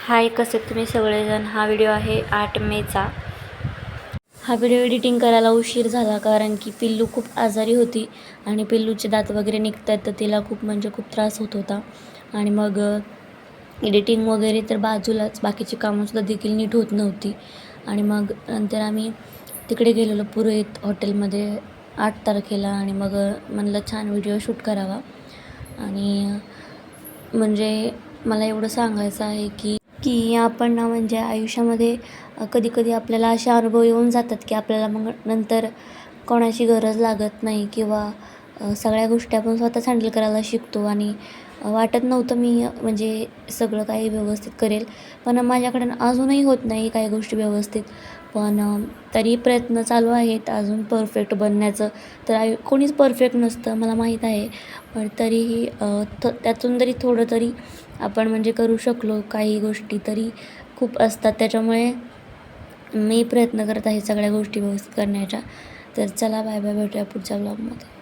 हाय, कसे तुम्ही सगळेजण. हा व्हिडिओ आहे 8 मेचा. हा व्हिडिओ एडिटिंग करायला उशीर झाला कारण की पिल्लू खूप आजारी होती आणि पिल्लूचे दात वगैरे निघत आहेत, तर तिला खूप त्रास होत होता. आणि मग एडिटिंग वगैरे तर बाजूलाच, बाकीची कामंसुद्धा देखील नीट होत नव्हती. आणि मग नंतर आम्ही तिकडे गेलेलो पुरोहित हॉटेलमध्ये 8 तारखेला. आणि मग म्हणलं छान व्हिडिओ शूट करावा. आणि म्हणजे मला एवढं सांगायचं आहे की आपण ना, म्हणजे आयुष्यामध्ये कधी आपल्याला असे अनुभव येऊन जातात की आपल्याला मग नंतर कोणाची गरज लागत नाही, किंवा सगळ्या गोष्टी आपण स्वतःच हँडल करायला शिकतो. आणि वाटत नव्हतं मी म्हणजे सगळं काही व्यवस्थित करेल, पण माझ्याकडून अजूनही होत नाही काही गोष्टी व्यवस्थित. पण तरी प्रयत्न चालू आहेत अजून परफेक्ट बनण्याचं. तर कोणीच परफेक्ट नसतं, मला माहीत आहे. पण तरीही त्यातून तरी थोडं तरी आपण म्हणजे करू शकलो काही गोष्टी तरी खूप असतात. त्याच्यामुळे मी प्रयत्न करत आहे सगळ्या गोष्टी व्यवस्थित करण्याच्या. तर चला, बाय बाय, भेटूया पुढच्या ब्लॉगमध्ये.